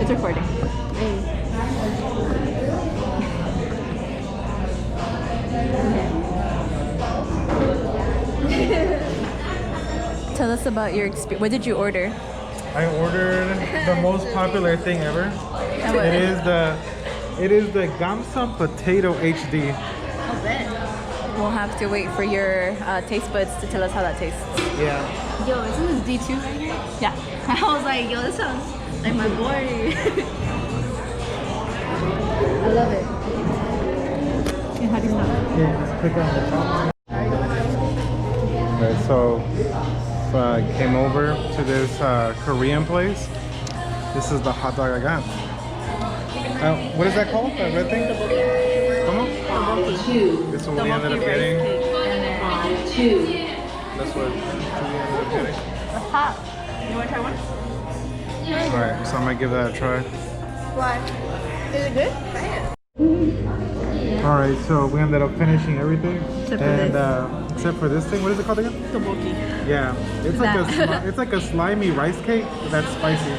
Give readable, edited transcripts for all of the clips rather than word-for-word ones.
It's recording. Tell us about your experience. What did you order? I ordered the most popular thing ever. It is the Gamsam Potato HD. I'll bet. We'll have to wait for your taste buds to tell us how that tastes. Yeah. Yo, isn't this D2 right here? Yeah. I was like, yo, this sounds like my boy. I love it. And how do you smell? Yeah, just click on the top. Alright, so came over to this Korean place. This is the hot dog I got. What is that called? That red thing? Come on. This is what we ended up getting. That's what we ended up getting. That's hot. You want to try one? Alright, so I'm gonna give that a try. Why? Is it good? Try it. Alright, so we ended up finishing everything. Except Except for for this thing. What is it called again? Tteokbokki. Yeah, it's like a slimy rice cake that's spicy.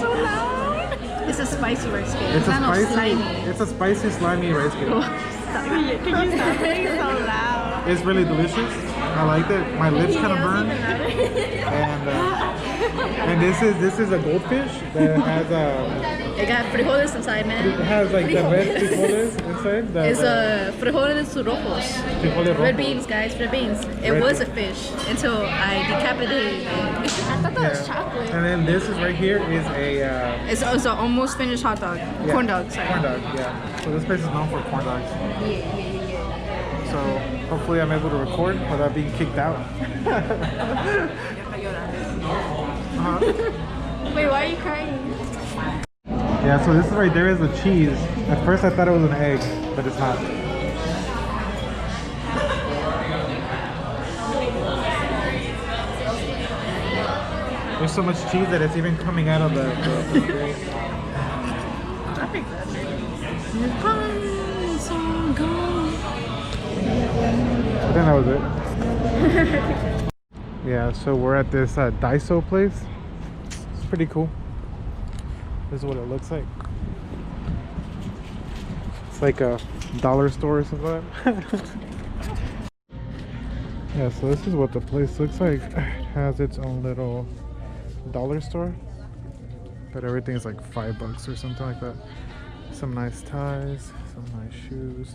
So loud. It's a spicy rice cake. It's a not spicy. slimy. It's a spicy slimy rice cake. Can you stop being so loud? It's really delicious. I liked it. My lips kind of burned. And this is a goldfish that has It got frijoles inside, man. it has like the red frijoles inside. It's frijoles rojos. Frijoles Red rojos. beans, guys. Red beans. It Red was beans. a fish until I decapitated it. I thought that was chocolate. And then this is right here is a It's an almost finished hot dog. yeah, Corn dog, sorry. Corn dog, yeah. So this place is known for corn dogs. So hopefully I'm able to record without being kicked out. Wait, why are you crying? Yeah, so this is right there is the cheese. At first I thought it was an egg, but it's not. There's so much cheese that it's even coming out of the grain. I think that's it. So good. I think that was it. Yeah, so we're at this Daison place. It's pretty cool. This is what it looks like. It's like a dollar store or something like that. Yeah, so this is what the place looks like. It has its own little dollar store, but everything is like $5 or something like that. Some nice ties, some nice shoes.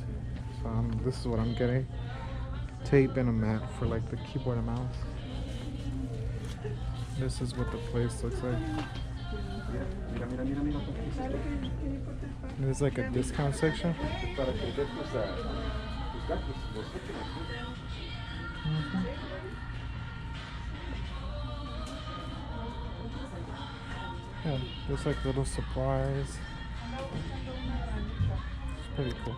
So this is what I'm getting. Tape and a mat for like the keyboard and mouse. This is what the place looks like. There's like a discount section. Yeah, there's like little supplies. It's pretty cool.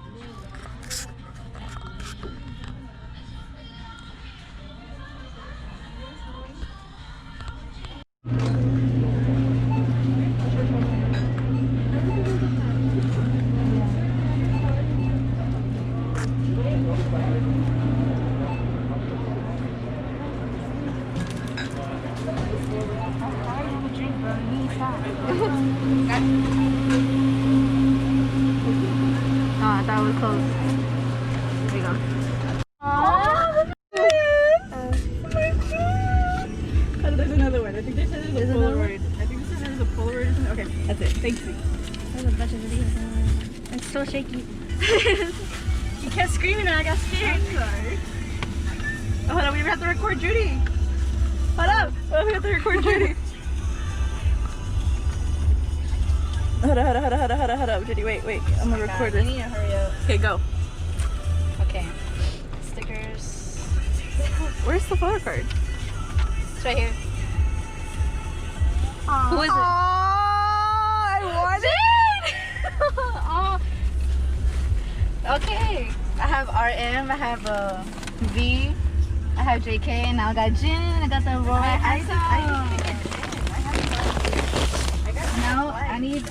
Oh, I thought it was close. There you go. There's another one. I think they said there's a Polaroid. I think they said there's a Polaroid or something. Okay, that's it. Thanks. There's a bunch of videos. It's so shaky. You kept screaming and I got scared. I'm sorry. Oh, hold on, we have to record Judy. Hold up. Oh, we have to record Judy. Hold up, Judy. Wait. I'm gonna record this. I need to hurry up. Okay, go. Okay. Stickers. Where's the photo card? It's right here. Who is it? I want Oh. Okay. I have RM, I have V, I have JK, and now I got Jin, I got the Roy. Now I need